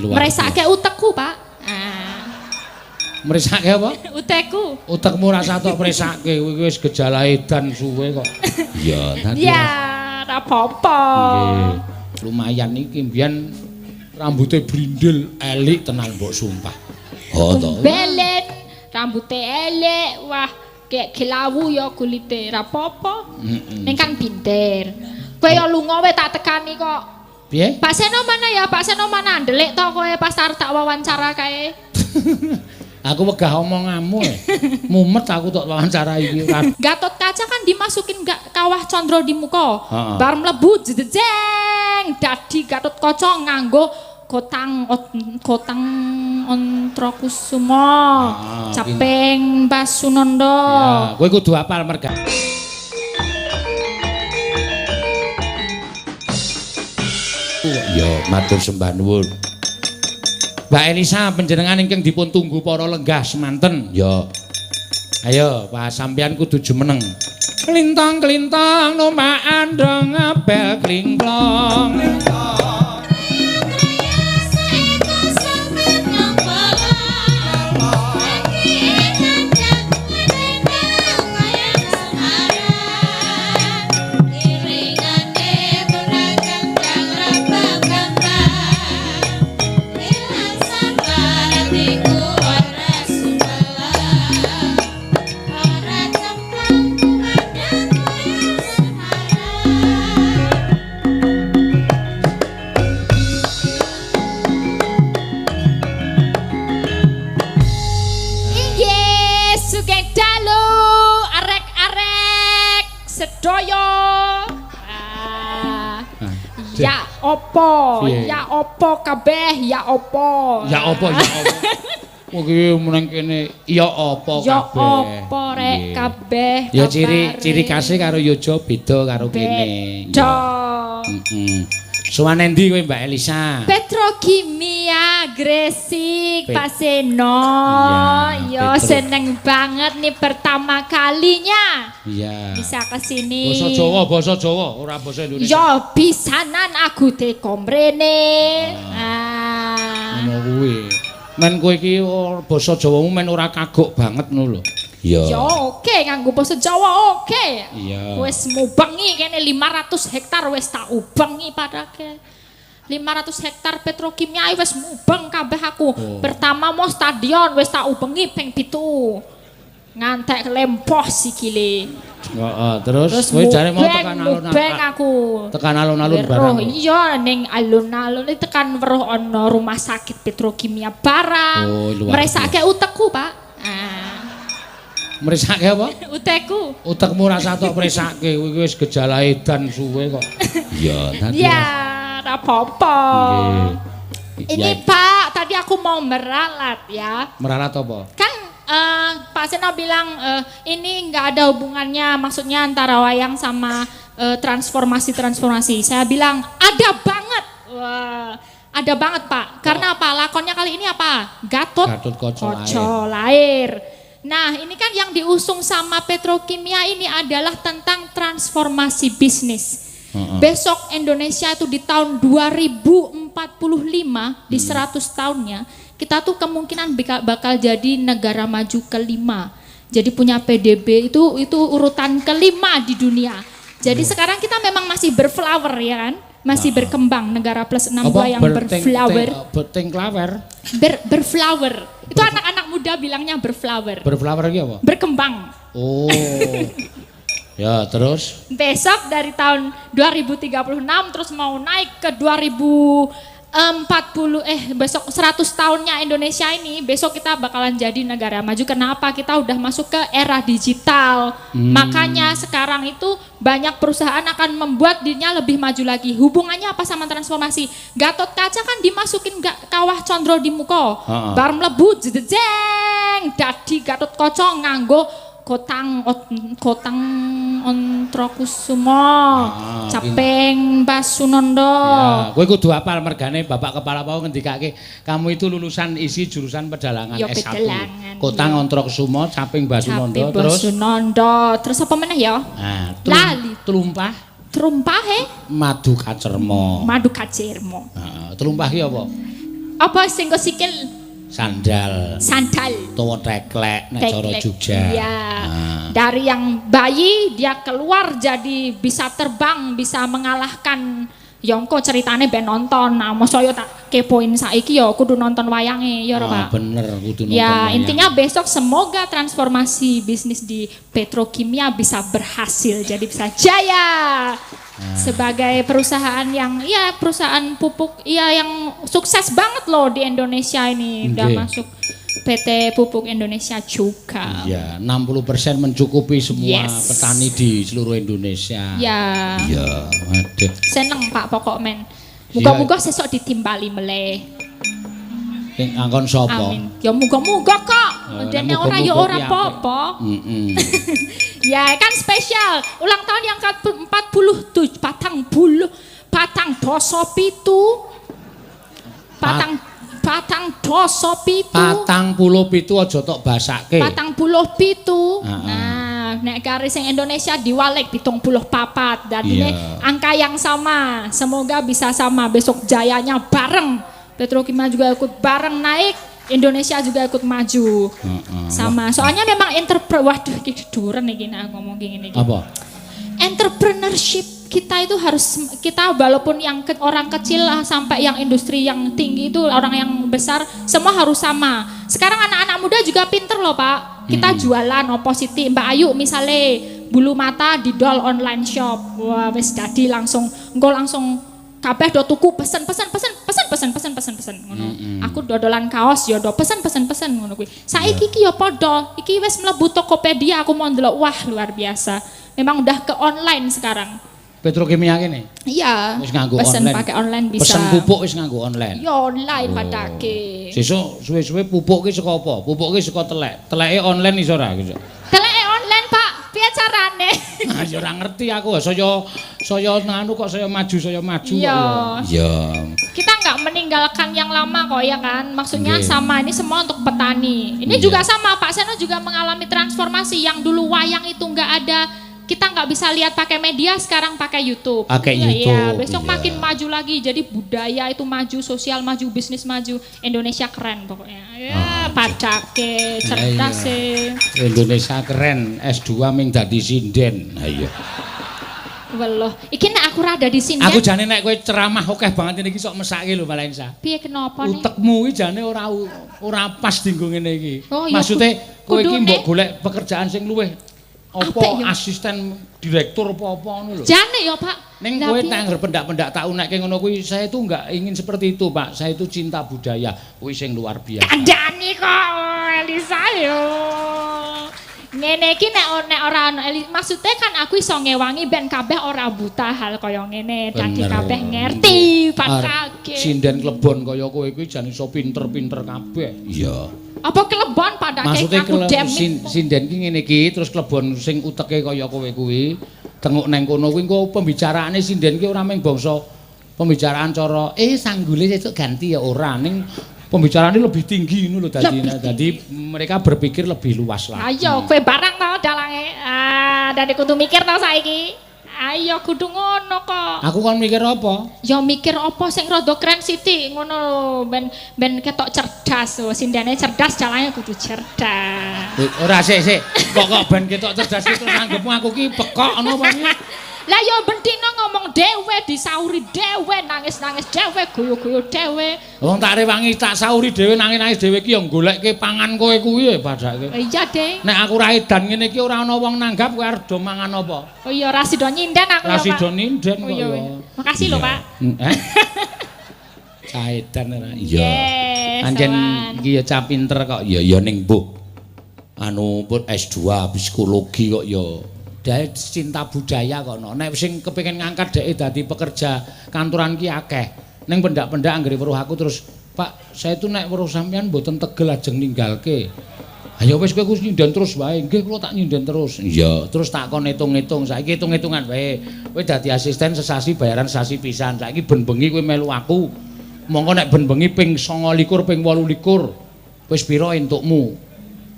Meresake utekku, Pak. Meresake apa? Utekku. Utekmu rasa tok mresake kuwi wis gejala edan suwe kok. Iya, tadi. Ya, ora apa-apa. Nggih. Lumayan iki mbiyen rambutnya brindil elik tenan mbok sumpah. Oh to. Belet, rambutnya elek, wah kayak kelawu ya kulite, ora apa-apa. Ning kan pinter. Kowe ya lunga wae tak tekani kok. Piye? Pak Seno mana ya? Pak Seno mana? Ndelik to kowe pas arep tak wawancara kae. Aku wegah omonganmu mumet aku tok wawancara iki. Gatot Kaca kan dimasukin kawah Condro di muka. Bar mlebu jejeng dadi Gatot Kaca nganggo kotang Ontrokusuma. Caping Basunanda. Ya, kowe kudu hafal merga. Yo matur sembah nuwun. Mbak Elisa panjenengan ingkang dipun tunggu para lenggah semanten. Yo. Ayo, Pak sampean kudu jumeneng. Klintang-klintang numpak andeng abel klingklong. Ya opo, ya opo kabeh, ya opo. Ya opo, ya opo. Kuwi meneng kene ya opo kabeh. Ya opo rek kabeh. Ya ciri khase karo Yojo beda karo kene. Beda. Suwane endi kowe Mbak Elisa? Petrokimia Gresik, Pak Seno. Yo seneng banget nih pertama kalinya. Iya. Bisa ke sini. Basa Jawa, ora basa Indonesia. Yo pisanan aku te komrene. Ngono kuwi. Men kowe iki basa Jawamu men ora kagok banget ngono lho. Iya. Yo oke nganggo basa Jawa oke. Iya. Wis mubengi kene 500 hektar wis tak ubengi padake. 500 hektar petrokimia wis mubeng kabeh aku. Pertama mau stadion wis tak ubengi ping 7. Ngantek lempoh sikile. Heeh, terus kowe jare mau tekan alun-alun. Mubeng aku. Tekan alun-alun barang. Iya ning alun-alun tekan weruh ana rumah sakit petrokimia barang. Meresake utekku, Pak. Meresake apa? Utekku. Utekmu rasa tok mresake kuwi wis gejala edan suwe kok. Iya, tadi. Ya, ora apa-apa. Ini Pak, tadi aku mau meralat ya. Meralat apa? Kan Pak Seno bilang ini nggak ada hubungannya, maksudnya antara wayang sama transformasi. Saya bilang ada banget. Wah, ada banget Pak. Karena apa? Lakonnya kali ini apa? Gatot Kaca Lair. Nah ini kan yang diusung sama petrokimia ini adalah tentang transformasi bisnis. Besok Indonesia itu di tahun 2045 di 100 tahunnya kita tuh kemungkinan bakal jadi negara maju kelima. Jadi punya PDB itu urutan kelima di dunia. Jadi sekarang kita memang masih berflower ya kan? Masih berkembang negara plus 62 yang berflower. Berflower. Itu anak-anak muda bilangnya berflower. Berflower iki apa? Berkembang. Oh. Ya, terus? Besok dari tahun 2036 terus mau naik ke 2040 besok 100 tahunnya Indonesia ini, besok kita bakalan jadi negara maju. Kenapa? Kita udah masuk ke era digital. Makanya sekarang itu banyak perusahaan akan membuat dirinya lebih maju lagi. Hubungannya apa sama transformasi? Gatot Kaca kan dimasukin kawah Condro di muka. Bar mlebu jejeng dadi Gatot Kaca nganggo kotang Ontrokusuma. Caping Basunanda. Ya, kowe kudu hafal mergane Bapak Kepala Pau ngendikake kamu itu lulusan isi jurusan pedalangan S1. Kotang Ontrokusuma, Caping Basunanda terus apa meneh ya? Lali. Trumpah Madu Kacermo. Madu Kacermo. Trumpah ki apa? Apa sing nggo sikil? Sandal. Sandal. Utawa teklek nek cara Jogja. Iya. Dari yang bayi dia keluar jadi bisa terbang, bisa mengalahkan Yongko ceritane ben nonton. Nah, mosok yo tak kepoin saiki yo kudu nonton wayange ya Pak. Bener kudu nonton. Ya, intinya besok semoga transformasi bisnis di petrokimia bisa berhasil jadi bisa jaya. Sebagai perusahaan yang ya perusahaan pupuk ya yang sukses banget loh di Indonesia ini. Udah masuk PT Pupuk Indonesia juga. Iya, 60% mencukupi semua petani di seluruh Indonesia. Ya. Iya, aduh. Seneng Pak pokok men. Muga-muga sesok ditimbali meleh. Ing angkon sapa? Amin. Ya muga-muga kok. Dene ora ya ora apa-apa. Ya kan spesial ulang tahun yang ke-47 patang doso pitu. Patang doso pitu. Patang puluh pitu aja tok basake. Patang puluh pitu. Nah, nek kari sing Indonesia diwalik 74. Dan ini angka yang sama. Semoga bisa sama besok jayanya bareng. Petrokimia juga ikut bareng naik, Indonesia juga ikut maju. Sama. Soalnya memang waduh iki duren iki nek ngomong gini. Apa? Entrepreneurship kita itu harus kita walaupun yang orang kecil sampai yang industri yang tinggi itu orang yang besar semua harus sama. Sekarang anak-anak muda juga pinter loh Pak. Kita jualan opositi Mbak Ayu misalnya bulu mata di doll online shop. Wah wis dadi langsung engko langsung kabeh do tuku pesen ngono. Aku dodolan kaos ya do pesen ngono kuwi. Saiki iki ya padha. Iki wis mlebu Tokopedia aku mau ndelok wah luar biasa. Memang udah ke online sekarang. Petrokimia kene? Iya. Wis nganggo pesen online. Pakai online bisa. Pesen pupuk wis nganggo online. Ya online padake. Sesuk suwe-suwe pupuk ki saka apa? Pupuk ki saka telek. Teleke online iso ora gitu. Teleke online, Pak. Piye carane? Ah ya ora ngerti aku. Saya nganu kok saya maju Iya. Iya. Kita nggak meninggalkan yang lama kok ya kan. Maksudnya sama ini semua untuk petani. Ini juga sama Pak Seno juga mengalami transformasi yang dulu wayang itu nggak ada. Kita nggak bisa lihat pakai media, sekarang pakai YouTube. Pakai YouTube. Iya, besok makin maju lagi. Jadi budaya itu maju, sosial maju, bisnis maju. Indonesia keren pokoknya. Ya, padake, cerdas sih. Indonesia keren, S2 ming dadi sinden. Ayo. Weloh, iki nek aku rada di sini. Aku jane nek kowe ceramah akeh banget iki sok mesake lho Malensa. Piye kenapa nih? Utekmu iki jane ora pas dinggo ngene iki. Oh, ya, Maksude kowe iki kudune. mbok golek pekerjaan sing luwih apa asisten direktur apa-apa ngono lho. Jane ya, Pak. Ning kowe tak ngger pendak-pendak tak unekke ngono kuwi, saya itu enggak ingin seperti itu, Pak. Saya itu cinta budaya, kuwi sing luar biasa. Kandhani kok Elisa yo. Ngene iki nek ora ana maksude kan aku iso ngewangi ben kabeh ora buta hal kaya ngene. Dadi kabeh ngerti, Pak Kake. Sinden klebon kaya kowe kuwi jan iso pinter-pinter kabeh. Iya. Apa kelebon padake maksudnya aku dem. sinden ki ngene iki terus klebon sing uteke kaya kowe kuwi tenguk nang kono kuwi engko pembicaraane sinden ki ora mung bangsa pembicaraan cara sanggule sesuk ganti ya ora ning pembicaraane lebih tinggi ngono lho dadi mereka berpikir lebih luas lah. Ayo kowe barang to dalange. Dadi kudu mikir to saiki. Ayo kudu ngono kok. Aku kon mikir apa? Ya mikir apa sing rada keren sithik ngono lho ben ketok cerdas. Sindene cerdas jalane kudu cerdas. Ora sik. Kok ben ketok cerdas iki terus anggapmu aku ki pekok ngono apa piye? Lah ya bendina ngomong dhewe, disauri dhewe, nangis-nangis dhewe, guyu-guyu dhewe. Wong tak rewangi tak sauri dhewe nangis-nangis dhewe ki ya goleke pangan kowe kuwi ya padake. Iya, Dek. Nek aku ra edan ngene iki ora ana wong nanggap kowe arep do mangan apa? Oh iya, ra sida nyinden aku ya, Pak. Ra sida nyinden kok. Iya. Makasih lho, Pak. Cah edan ora. Iya. Anjen iki ya cah pinter kok. Ya ning mbuh. Anu pun S2 psikologi kok ya. Dia cinta budaya kok no. Nek sing kepengin ngangkat dhek dadi pekerja kantoran ki akeh. Ning pendak-pendak anggere weruh aku terus, "Pak, saya itu nek weruh sampean mboten tegel ajeng ninggalke." Ayo wis kowe kus nyinden terus wae. Nggih, kula tak nyinden terus. Iya, terus tak kon hitung-hitung. Saiki hitung-hitungan wae. Kowe dadi asisten sesasi bayaran sasi pisan. Saiki ben bengi kowe melu aku. Monggo nek ben bengi ping 29 ping 28. Wis pira entukmu?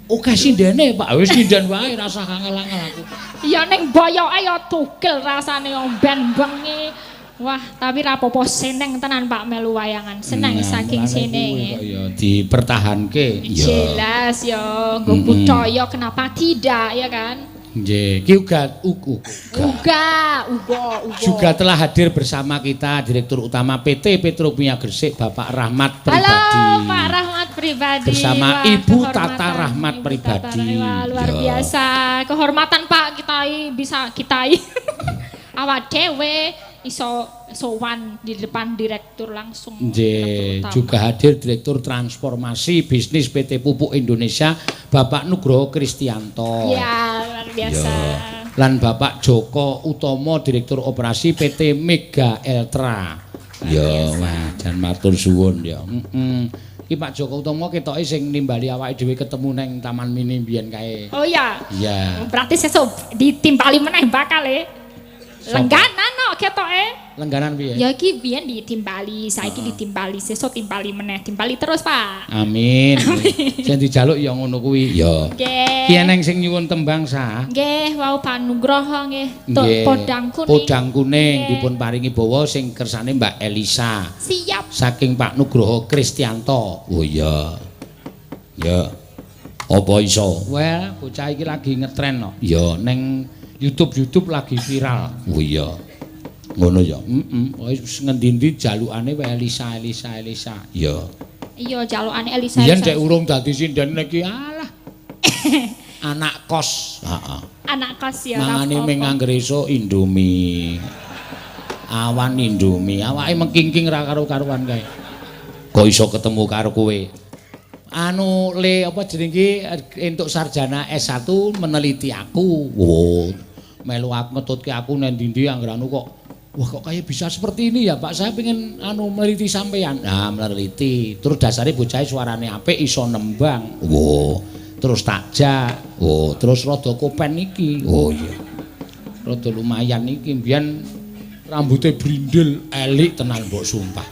Oke sindene Pak, wis nyinden wae rasa kangelan aku. Ya ning boyoke ya tugel rasane ben bengi Wah, tapi rapopo seneng tenan Pak melu wayangan. Seneng saking seneng. Ya dipertahanke. Jelas ya, nggo budaya kenapa tidak ya kan? Nggih, ki uga. Juga telah hadir bersama kita Direktur Utama PT Petrokimia Gresik Bapak Rahmat Pribadi. Halo Pak Rahmat Pribadi. Bersama Ibu Tata Rahmat Pribadi. Wah, luar biasa. Kehormatan Pak bisa kitai. Awak dewe iso sowan di depan direktur langsung. Nggih, juga hadir Direktur Transformasi Bisnis PT Pupuk Indonesia Bapak Nugroho Kristianto. Ya, luar biasa. Lan Bapak Joko Utomo Direktur Operasi PT Mega Eltra. Ya, wah, jan matur suwun ya. Iki Pak Joko Utomo ketoke sing nimbali awake dhewe ketemu nang Taman Mini mbiyen kae. Oh iya. Iya. Berarti sesuk ditimbali meneh bakal Lengganan no ketoke. Lengganan piye? Ya iki biyen ditimbali, saiki ditimbali, sesuk timbali meneh, timbali terus, Pak. Amin. Sing dijaluk ya ngono kuwi. Ya. Nggih. Ki eneng sing nyuwun tembang sah. Nggih, wau Panugroho nggih. Podang kuning. Podang kuning dipun paringi bawa sing kersane Mbak Elisa. Siap. Saking Pak Nugroho Kristianto. Oh iya. Ya. Apa iso? Well, bocah iki lagi ngetren no. Ya ning YouTube lagi viral. Oh iya. Ngono ya. Wis ngendi-endi jalukane wae Elisa. Ya. Iya, jalukane Elisa. Yen cek urung dadi sinden iki alah. Anak kos. Heeh. Anak kos ya. Mangane ming angger esuk Indomie. Awan Indomie. Awake mengkingking ra karo-karuan kae. Kok iso ketemu karo kowe? Anu apa jenenge entuk sarjana S1 meneliti aku. Wow. Melu aku ngetutke aku nang ndi-ndi angger anu kok. Wah kok kayak bisa seperti ini ya Pak. Saya pengen meneliti sampean. Nah, meneliti. Terus dasare bocahe suarane apik iso nembang. Wow. Terus takjak. Oh, terus rada kopen iki. Oh iya. Rada lumayan iki mbiyen rambutnya brindel elik tenan mbok sumpah.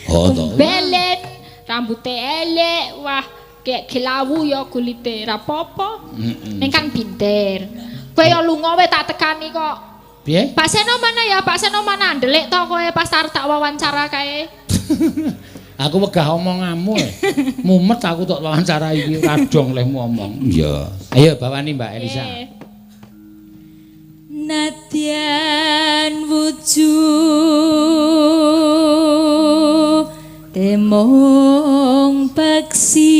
Oh to. Belet. Rambutnya elek, wah kayak kelawu ya kulite rapopo. Neng kan pinter. Kowe ya lunga wae tak tekani kok. Piye? Pak Seno mana ya? Pak Seno mana? Ndelik to kowe pas tak wawancara kae. Aku wegah omonganmu. Mumet aku tok wawancara iki kadong lehmu omong. Iya. Ayo bawani Mbak Elisa. Nadyan wujud temong paksi.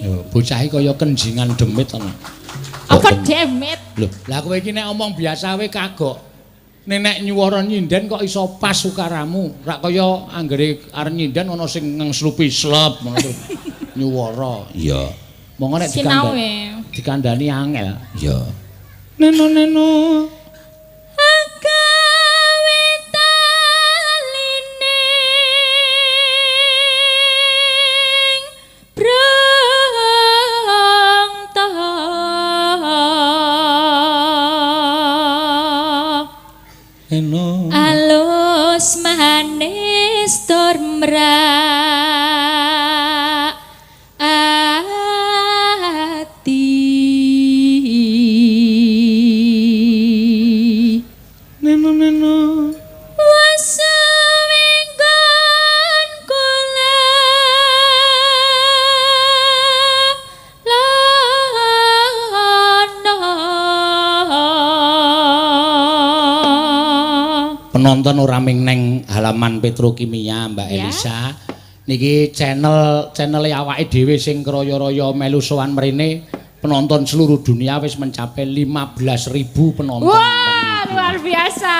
Yo, bocah iki kaya kenjingan demit ana. Apa demit? Lho, lah kowe iki nek omong biasa wae kagok. Nek nyuwara nyinden kok iso pas sukaramu. Rak kaya anggere arep nyinden ana sing ngengslupi slep ngono terus nyuwara. Iya. Monggo nek dikandani angel. Iya. Neno. Alus manis tur mrak ati Neno wasuwinggon kula penonton ora ming neng halaman Petrokimia Mbak Elisa. Niki channel awake dhewe sing kraya-raya melu sowan mrene penonton seluruh dunia wis mencapai 15.000 penonton. Wah, luar biasa.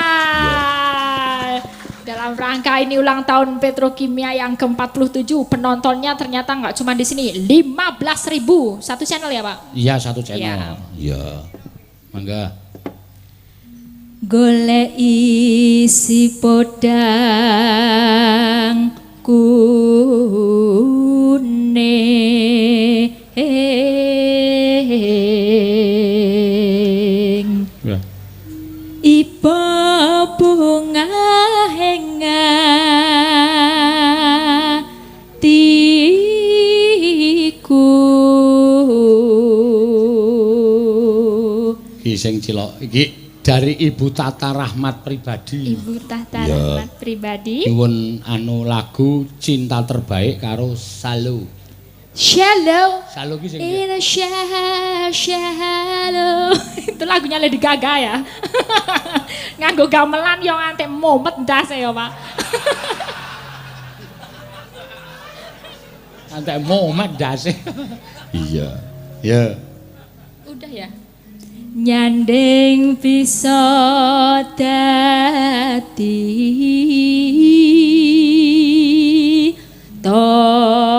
Dalam rangka ini ulang tahun Petrokimia yang ke-47, penontonnya ternyata nggak cuma di sini, 15.000. Satu channel ya, Pak? Iya, satu channel. Iya. Mangga. Golek isi podang kuning Ya. iba bunga hengatiku Iki sing cilok iki dari Ibu Tata Rahmat pribadi. Ibu Tata Rahmat pribadi. Nyuwun anu lagu Cinta Terbaik karo Shallow. Shallow. Shallow ki sing In a shallow. Itu lagunya Lady Gaga ya. Nganggo gamelan yo nganti momet ndase ya, Pak. Antek momet ndase. Iya. Ya. Udah ya. Nyanding bisa dadi tombo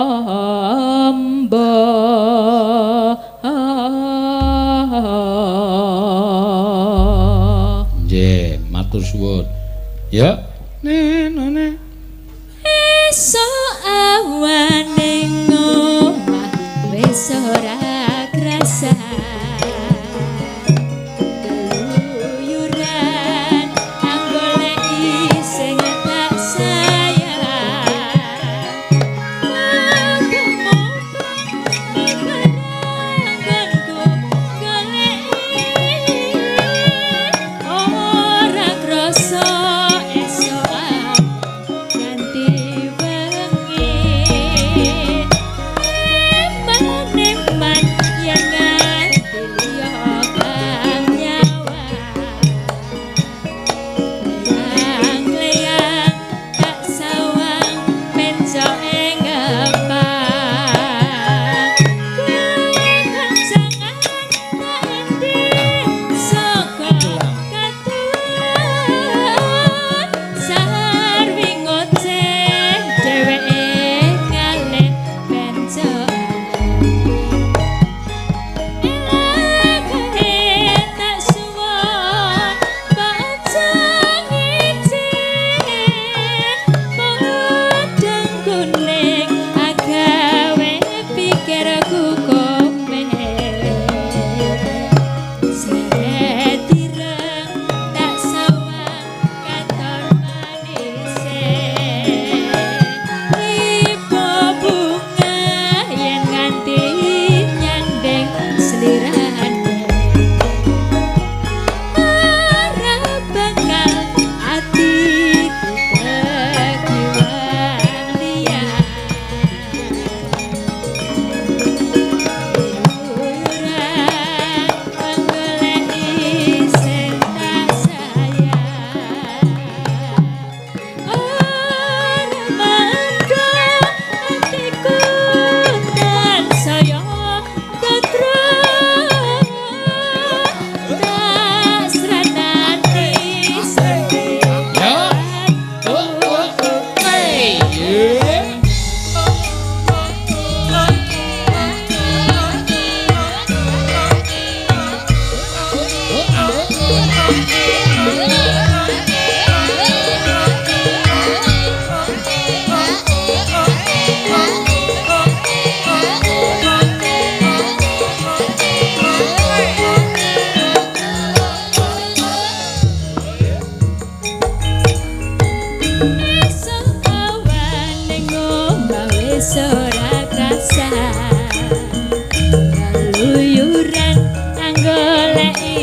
nggih matur suwun ya ne esuk awane ngomah wis ora krasa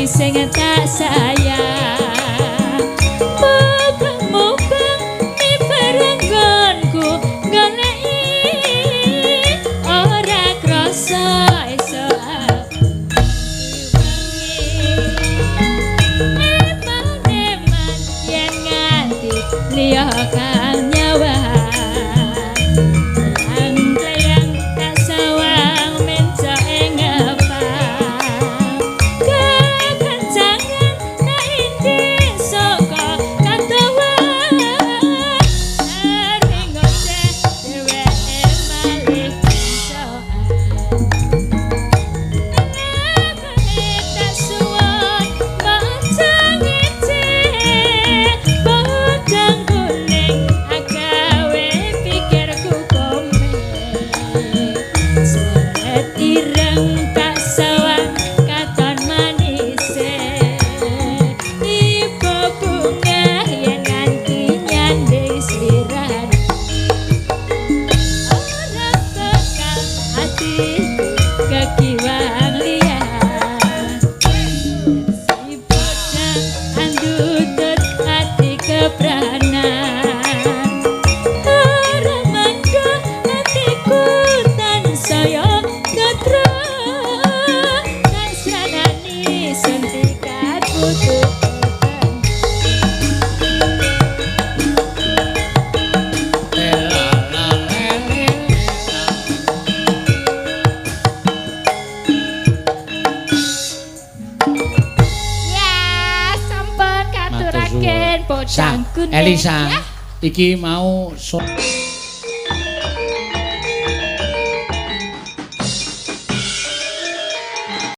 sing tak sayang mubeng-mubeng mi perenggonku goleki ora krasa esok eman-eman yen nganti liya kang nyawa Tikat putih. Ya, sampun katuraken bodang kuning. Elisa, Ya. iki mau